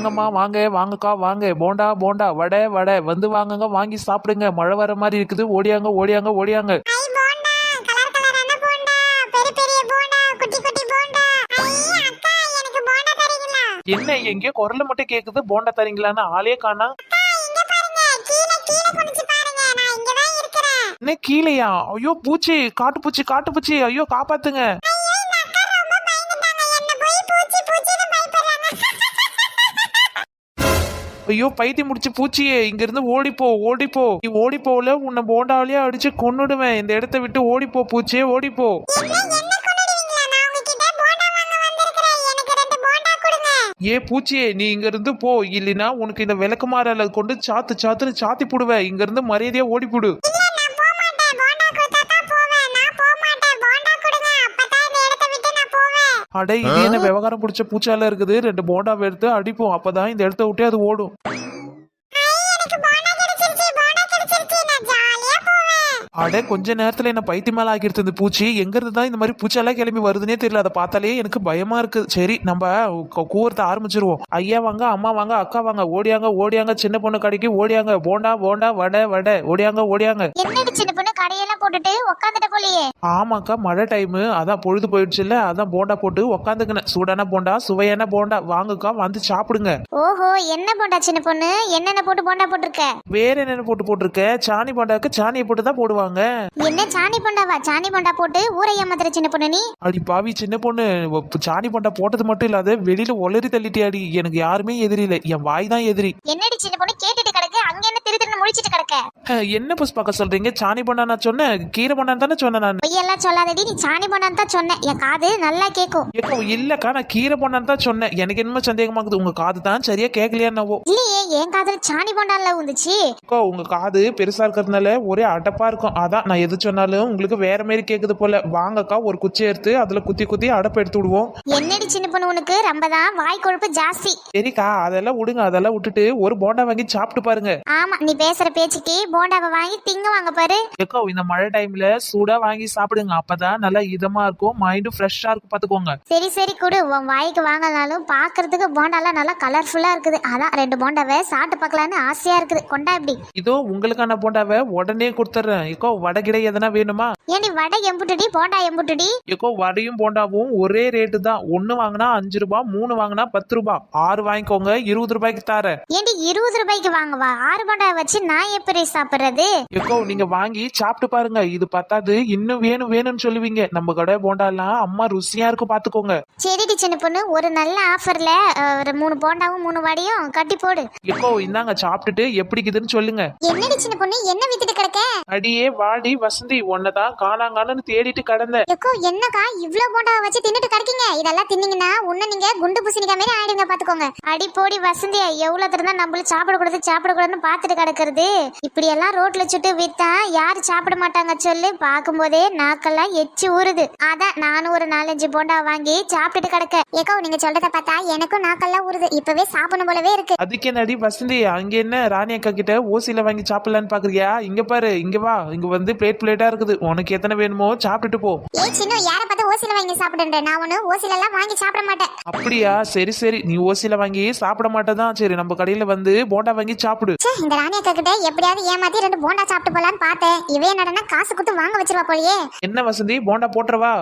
வாங்கம்மா வாங்க, வாங்கக்கா வாங்க. போண்டா போண்டா, வடை வடை, வந்து வாங்குங்க, வாங்கி சாப்பிடுங்க. மழை வர மாதிரி இருக்குது, ஓடியாங்க ஓடியாங்க ஓடியாங்க. ஐ போண்டா, கலர் கலரான போண்டா, பெரிய பெரிய போண்டா, குட்டி குட்டி போண்டா. ஐ அக்கா, எனக்கு போண்டா தரீங்களா? என்ன எங்கேயோ குரல் மட்டும் கேக்குது, போண்டா தரீங்களான்னு ஆளே காணா. அக்கா, இங்க பாருங்க, கீழ கீழ குனிஞ்சு பாருங்க, நான் இங்க தான் இருக்கறேன். என்ன கீழையா? ஐயோ பூச்சி, காட்டுப்பூச்சி காட்டுப்பூச்சி, ஐயோ காப்பாத்துங்க. ஐயோ, இந்த அக்கா ரொம்ப பயந்துட்டாங்க. என்ன போய் பூச்சி பூச்சின்னு பயப்படுறாங்க. ஐயோ பைத்தியம் முடிச்சு பூச்சியே, இங்க இருந்து ஓடிப்போ ஓடிப்போ. நீ ஓடி போல, உன்னை போண்டாவிலேயே அடிச்சு கொன்னுடுவேன். இந்த இடத்த விட்டு ஓடிப்போ பூச்சியே, ஓடிப்போ. என்ன கொன்னுடுவீங்களா? நான் உங்ககிட்ட போண்டா வாங்க வந்திருக்கேன். எனக்கு 2 போண்டா கொடுங்க. ஏ பூச்சியே, நீ இங்க இருந்து போ, இல்லைன்னா உனக்கு இந்த விளக்குமாறல கொண்டு சாத்து சாத்துன்னு சாத்தி போடுவேன். இங்க இருந்து மரியாதையா ஓடி போடு. இல்ல, நான் போக மாட்டேன். போண்டா கொடுத்தா தான் போவேன். நான் போக மாட்டேன். போண்டா கொடுங்க, அப்பதான் இந்த இடத்தை விட்டு நான் போவேன். அட இது என்ன விவகாரம் பிடிச்ச பூச்சால இருக்குது. 2 போண்டாவை எடுத்து அடிப்போம், அப்பதான் இந்த இடத்த விட்டு அது ஓடும். ஐ, எனக்கு போண்டா கிடைச்சிருச்சு. போண்டா கிடைச்சிருச்சு. நான் ஜாலியா போவேன். அட கொஞ்ச நேரத்துல என்ன பைத்தியம் மேல ஆக்கிடுது இந்த பூச்சி. எங்க இருந்து தான் இந்த மாதிரி பூச்சாலாம் கிளம்பி வருதுன்னே தெரியல. அதை பார்த்தாலே எனக்கு பயமா இருக்கு. சரி, நம்ம கூவரத்தை ஆரம்பிச்சிருவோம். ஐயா வாங்க, அம்மா வாங்க, அக்கா வாங்க, ஓடியாங்க ஓடியாங்க, சின்ன பொண்ணு கடைக்கு ஓடியாங்க. போண்டா போண்டா, வடை வடை, ஓடியாங்க ஓடியாங்க. என்னடி சின்ன பொண்ணு கடையெல்லாம் போட்டுட்டு உட்காந்துட்ட போலியே? ஆமாக்கா, மழை டைமு, அதான் பொழுது போயிடுச்சுல்ல, அதான் போண்டா போட்டு உக்காந்துக்கினேன். சூடான போண்டா, சுவையான போண்டா, வாங்கக்கா வந்து சாப்பிடுங்க. ஓஹோ, என்ன போண்டா சின்ன பொண்ணு? என்னென்ன போட்டு போண்டா போட்டிருக்க? வேற என்னென்ன போட்டிருக்க? சாணி போண்டாக்கு சாணியை போட்டு தான் போடுவாங்க. என்ன சாணி போண்டாவா? சாணி போண்டா போட்டு ஊரை ஏமாத்துற சின்ன பொண்ணு நீ? அடி பாவி சின்ன பொண்ணு, சாணி போண்டா போட்டது மட்டும் இல்லாத வெளியில ஒளரி தள்ளிட்டியாடி. எனக்கு யாருமே எதிரி இல்லை, என் வாய் தான் எதிரி. என்னடி சின்ன பொண்ணு கேட்டுட்டு கிடக்கு? அங்க என்ன திரு திருன்னு முழிச்சிட்டு கிடக்க? என்ன புஷ்பாக்க சொல்றீங்க? சாணி போண்டா நான் சொன்னேன், கீரை போண்டான்னு தானே சொன்னேன் நான். பொய்யெல்லாம் சொல்லாதடி, நீ சாணி போண்டான்னு தான் சொன்ன. என் காது நல்லா கேக்கும். ஏக்கா இல்லக்கா, நான் கீரை போண்டான்னு தான் சொன்னேன். எனக்கு என்னமோ சந்தேகமாக்குது, உங்க காது தான் சரியா கேட்கலையா என்னவோ. இல்லையே, என் காதுல சாணி போண்டான்ல வந்துச்சு. அக்கா உங்க காது பெருசா இருக்கிறதுனால ஒரே அடப்பா இருக்கும், அதான் நான் எது சொன்னாலும் உங்களுக்கு வேற மாதிரி கேக்குது போல. வாங்கக்கா ஒரு குச்சி எடுத்து அதுல குத்தி குத்தி அடப்பு எடுத்து விடுவோம். என்னடி சின்ன பொண்ணு, உனக்கு ரொம்ப தான் வாய் கொழுப்பு ஜாஸ்தி. சரிக்கா, அதெல்லாம் விடுங்க, அதெல்லாம் விட்டுட்டு ஒரு போண்டா வாங்கி சாப்பிட்டு பாருங்க. ஆமா, நீ பேசுற பேச்சுக்கு போண்டாவை வாங்கி திங்க வாங்க பாரு. ஏக்கா இந்த மழை டைம்ல சூடா வாங்கி சாப்பிடுங்க, அப்பதான் நல்லா இதமா இருக்கும், மைண்டும் ஃப்ரெஷ்ஷா இருக்கும் பாத்துக்கோங்க. சரி சரி குடு, உன் வாய்க்கு வாங்கனாலும் பாக்குறதுக்கு போண்டாலாம் நல்லா கலர்ஃபுல்லா இருக்குது. அதான் 2 போண்டாவை சாப்பிட்டு பார்க்கலான்னு ஆசையா இருக்குது. கொண்டா இப்படி. இதோ உங்களுக்கான போண்டாவை உடனே கொடுத்துறேன். ஏக்கோ வடகிடை எதனா வேணுமா? ஏண்டி வடை எம்புட்டுடி, போண்டா எம்புட்டுடி? ஏக்கோ வடையும் போண்டாவும் ஒரே ரேட்டு தான். 1 வாங்கினா 5 ரூபாய், 3 வாங்கினா 10 ரூபாய், 6 வாங்கிக்கோங்க, 20 ரூபாய்க்கு தரேன். ஏண்டி 20 ரூபாய்க்கு வாங்குவா? 6 போண்டா வச்சு நான் எப்படி சாப்பிடுறது? ஏக்கோ நீங்க வாங்கி சாப்பிட்டு பாருங்க, இது பத்தாது இன்னும் வேணும் வேணும்னு சொல்லுவீங்க. நம்ம கடை போண்டாலாம் அம்மா ருசியா இருக்கும் பாத்துக்கோங்க. சரிடி சின்ன பொண்ணு, ஒரு நல்ல ஆஃபர்ல ஒரு 3 போண்டாவும் 3 வடையும் கட்டி போடு. ஏக்கோ இந்தாங்க, சாப்பிட்டுட்டு எப்படிக்குதுன்னு சொல்லுங்க. என்னடி சின்ன பொண்ணு, என்ன வித்துட்டு கிடக்க? அடியே வாடி வசந்தி, உன்னதான் காணாங்கானு தேடிட்டு கடந்தேன். எக்கோ, என்னக்கா இவ்ளோ போண்டாவை வச்சு தின்னுட்டு கிடக்கீங்க? இதெல்லாம் தின்னீங்கன்னா உன்ன நீங்க குண்டு பூசணிக்கா மாதிரி ஆயிடுங்க பாத்துக்கோங்க. அடி போடி வசந்தி, எவ்வளவு தரம் தான் நம்மள சாப்பிடக்கூடாதுன்னு பாத்துட்டு கிடக்குறது. இப்படி எல்லாம் ரோட்ல சுட்டு வித்தா யாரு சாப்பிட மாட்டாங்க சொல்லு? பாக்கும்போதே நாக்கெல்லாம் எச்சி ஊறுது. அதான் நானும் ஒரு 4-5 போண்டா வாங்கி சாப்பிட்டுட்டு கிடக்க. ஏக்கோ நீங்க சொல்றத பார்த்தா எனக்கும் நாக்கெல்லாம் ஊறுது, இப்பவே சாப்பிடணும் போலவே இருக்கு. அதுக்கு என்னடி வசந்தி, அங்க என்ன ராணி அக்கா கிட்ட ஓசில வாங்கி சாப்பிடலான்னு பாக்குறியா? இங்க பாரு, இங்க வா, இங்க வந்து பிளேட்டா இருக்குது, உனக்கு எத்தனை வேணுமோ சாப்பிட்டுட்டு போ. ஏய் சின்ன, யார பார்த்து ஓசில வாங்கி சாப்பிடுன்ற? நான் ஒண்ணு ஓசில எல்லாம் வாங்கி சாப்பிட மாட்டேன். அப்படியா? சரி சரி, நீ ஓசில வாங்கி சாப்பிட மாட்டேதான். சரி, நம்ம கடையில வந்து போண்டா வாங்கி சாப்பிடு. ச்சே, இந்த ராணி அக்கா கிட்ட எப்படியாவது ஏமாத்தி 2 போண்டா சாப்பிட்டு போலான்னு பார்த்தேன். இவே என்னடனா காசு கொடுத்து வாங்க வச்சிருவா போலயே. என்ன வசந்தி, போண்டா போட்டுறவா?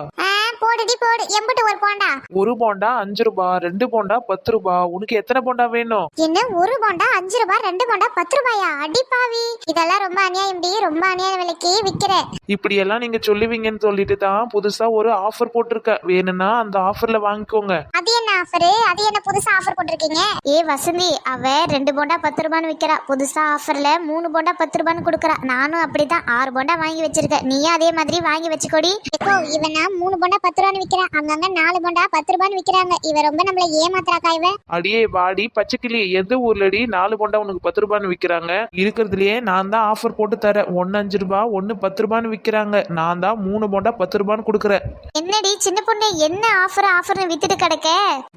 போடுடி போடு, எம்புட்டு ஒரு போண்டா? ஒரு போண்டா 5 ரூபாய், 2 போண்டா 10 ரூபாய். உனக்கு எத்தனை போண்டா வேணும்? என்ன, ஒரு போண்டா 5 ரூபாய், 2 போண்டா 10 ரூபாயா? அடி பாவி, இதெல்லாம் ரொம்ப அநியாயம் டி, ரொம்ப அநியாய விலைக்கு விக்கிற. இப்படி எல்லாம் நீங்க சொல்லுவீங்கன்னு சொல்லிட்டு தான் புதுசா ஒரு ஆஃபர் போட்டிருக்கேன். வேணும்னா அந்த ஆஃபர்ல வாங்கிக்கோங்க. அது என்ன ஆஃபர்? அது என்ன புதுசா ஆஃபர் போட்டிருக்கீங்க? ஏ வசந்தி, அவ 2 போண்டா 10 ரூபான்னு விக்கிறா. புதுசா ஆஃபர்ல 3 போண்டா 10 ரூபான்னு கொடுக்குறா. நானும் அப்படிதான் 6 போண்டா வாங்கி வச்சிருக்கேன். நீயும் அதே மாதிரி வாங்கி வச்சுக்கோடி. இப்போ இவனா 3 போண்டா 10 ரூபான்னு விக்கிறான், அங்கங்க 4 போண்டா 10 ரூபான்னு விக்கிறாங்க. இவ ரொம்ப நம்மள ஏமாத்துறாக்கா இவ. அடியே வாடி பச்சைக்கிளி, எந்த ஊர்லடி 4 போண்டா உனக்கு 10 ரூபான்னு விக்கிறாங்க? இருக்கிறதுலயே நான் தான் ஆஃபர் போட்டு தரேன். 1 5 ரூபாய், 1 10 ரூபான்னு விக்கிறாங்க. நான் தான் 3 போண்டா 10 ரூபான்னு கொடுக்குறேன். என்னடி சின்ன பொண்ணு, என்ன ஆஃபர்னு வித்துட்டு கிடக்க?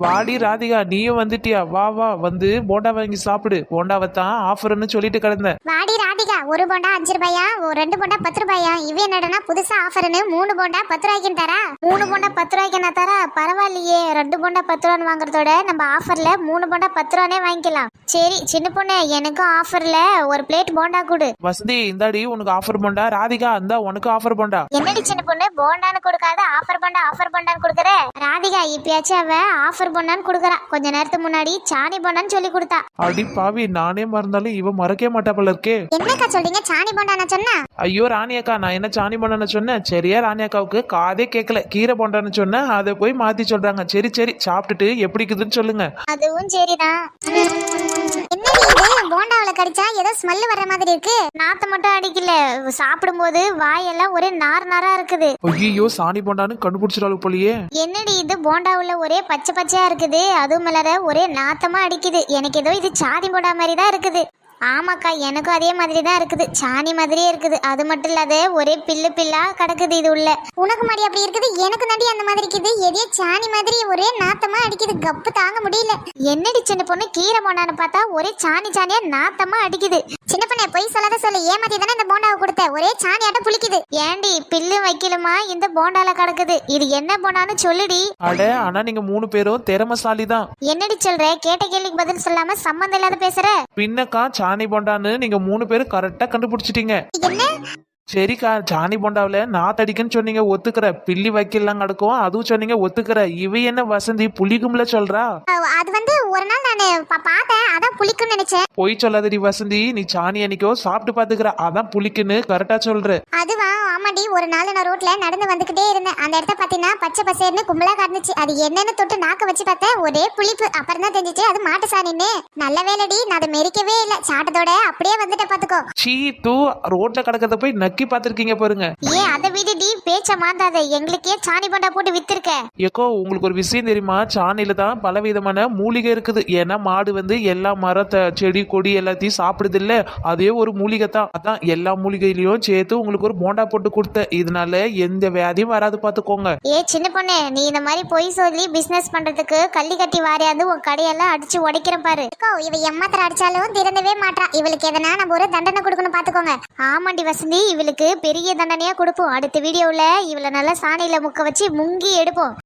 வாடி ராதிகா, நீயும் வந்துட்டியா? வா வா, வந்து போண்டா வாங்கி சாப்பிடு. போண்டாவை தான் ஆஃபர்னு சொல்லிட்டு கிடந்தேன். வாடி ராதிகா, ராதிகா ஒரு போண்டா 5 ரூபாயா 2 போண்டா 10 ரூபாயா இவ என்னடனா புதுசா ஆஃபர்னு 3 போண்டா 10 ரூபாய்க்கு தரா 3 போண்டா 10 ரூபாய்க்கு நான் தரா பரவாயில்லையே 2 போண்டா 10 ரூபான்னு வாங்குறதோட நம்ம ஆஃபர்ல 3 போண்டா 10 ரூபானே வாங்கிக்கலாம். சரி சின்ன பொண்ணு எனக்கும் ஆஃபர்ல ஒரு பிளேட் போண்டா கொடு. வசந்தி இந்தாடி உனக்கு ஆஃபர் போண்டா. ராதிகா இந்தா உனக்கு ஆஃபர் போண்டா. என்னடி சின்ன பொண்ணு போண்டான்னு கொடுக்காத ஆஃபர் போண்டான்னு கொடுக்கற? ராதிகா இப்பயாச்சும் அவ ஆஃபர் போண்டான்னு கொடுக்கறா. கொஞ்ச நேரத்துக்கு முன்னாடி சாணி போண்டான்னு சொல்லி கொடுத்தா. அடி பாவி, நானே மறந்தாலும் இவ மறக்கவே மாட்டா போல இருக்கே. என்னக்கா சொல்றீங்க? சாணி போண்டான்னு சொன்னா? ஐயோ ராணி அக்கா, நான் என்ன சாணி போண்டான்னு சொன்னேன்? சரியா ராணி அக்காவுக்கு காதே கேட்கல. கீரை போண்டான்னு சொன்னேன், அதை போய் மாத்தி சொல்றாங்க. சரி சரி சாப்பிட்டுட்டு எப்படி இருக்குதுன்னு சொல்லுங்க. அதுவும் சரிதான். என்னடி இது போண்டாவில கடிச்சா ஏதோ ஸ்மெல் வர்ற மாதிரி இருக்கு. நாத்த மட்டும் அடிக்கல, சாப்பிடும்போது வாயெல்லாம் ஒரே நாரா இருக்குது. ஐயோ சாணி போண்டான்னு கண்டுபிடிச்சிடாலும் போலியே. என்னடி இது போண்டாவுல ஒரே பச்சை பச்சையா இருக்குது, அதுவும் மேல ஒரே நாத்தமா அடிக்குது. எனக்கு ஏதோ இது சாணி போண்டா மாதிரி தான் இருக்குது. ஆமாக்கா எனக்கும் அதே மாதிரி தான் இருக்குது, சாணி மாதிரியே இருக்குது. அது மட்டும் இல்லாத ஒரே பில்லா கிடக்குது இது உள்ள. உனக்கு மாதிரி அப்படி இருக்குது, எனக்கு நடி அந்த மாதிரி இருக்குது. எதையோ சாணி மாதிரி ஒரே நாத்தமா அடிக்குது, கப்பு தாங்க முடியல. என்னடி சின்ன பொண்ணு கீரை போண்டான்னு பார்த்தா ஒரே சாணியா நாத்தமா அடிக்குது. சின்ன பொண்ணு பொய் சொல்லாத சொல்லு, ஏமாத்தி தானே இந்த போண்டாவை கொடுத்த, ஒரே சாணியாட்ட புளிக்குது. ஏண்டி பில்லு வைக்கலுமா இந்த போண்டால கிடக்குது, இது என்ன போண்டான்னு சொல்லுடி. அட ஆனா நீங்க 3 பேரும் திறமசாலி தான். என்னடி சொல்ற? கேட்ட கேள்விக்கு பதில் சொல்லாம சம்மந்தம் இல்லாத பேசுற. பின்னக்கா சாணி போண்டான்னு நீங்க 3 பேரும் கரெக்டா கண்டுபிடிச்சிட்டீங்க. என்ன? சரிக்கா சாணி போண்டாவில நாத்தடிக்குன்னு சொன்னீங்க, ஒத்துக்கிற. பில்லி வைக்கலாம் கிடக்கும், அதுவும் சொன்னீங்க, ஒத்துக்கிற. இவ என்ன வசந்தி புளிக்கும்ல சொல்றா? அது வந்து ஒரு நாள் நானு பார்த்தேன், அதான் புளிக்கும்னு நினைச்சேன். பொய் சொல்லாதடி வசந்தி, நீ சாணி அன்னைக்கோ சாப்பிட்டு பாத்துக்கிற, அதான் புளிக்குன்னு கரெக்டா சொல்ற. அதுவா? ஆமாடி, ஒரு நாள் நான் ரோட்ல நடந்து வந்துகிட்டே இருந்தேன். அந்த இடத்த பாத்தீங்கன்னா பச்சை பசேர்னு கும்பலா காட்டுச்சு. அது என்னன்னு தொட்டு நாக்க வச்சு பார்த்தேன், ஒரே புளிப்பு. அப்புறம் தான் தெரிஞ்சிச்சு அது மாட்டு சாணின்னு. நல்ல வேலைடி, நான் அதை மெரிக்கவே இல்லை. சாட்டத்தோட அப்படியே வந்துட்டு பாத்துக்கோ. சீ தூ, ரோட்ல கிடக்கிறத போய் நக்கி பாத்திருக்கீங்க பாருங்க. ஏன் அதை விடுடி, பேச்ச மாந்தாத. எங்களுக்கே சாணி போண்டா போட்டு வித்திருக்க. ஏக்கோ உங்களுக்கு ஒரு விஷயம் தெரியுமா? சாணியில தான் பல விதமான மூலிகை இருக்குது. ஏன்னா மாடு வந்து எல்லா மரத்தை செடி கொடி எல்லாத்தையும் சாப்பிடுது இல்ல, அதே ஒரு மூலிகை தான். அதான் எல்லா மூலிகையிலயும் சேர்த்து உங்களுக்கு ஒரு போண்டா போட்டு கொடுத்தேன். இதனால எந்த வியாதியும் வராது பாத்துக்கோங்க. ஏ சின்ன பொண்ணு, நீ இந்த மாதிரி பொய் சொல்லி பிசினஸ் பண்றதுக்கு கள்ளி கட்டி வாரியாந்து உன் கடையெல்லாம் அடிச்சு உடைக்கிற பாரு. இவ எம்மாத்திர அடிச்சாலும் திறந்தவே மாட்டா. இவளுக்கு எதனா நம்ம ஒரு தண்டனை கொடுக்கணும் பாத்துக்கோங்க. ஆமாண்டி வசந்தி, இவளுக்கு பெரிய தண்டனையா கொடுப்போம். அடுத்த வீடியோல இவளை நல்லா சாணியில முக்க வச்சு முங்கி எடுப்போம்.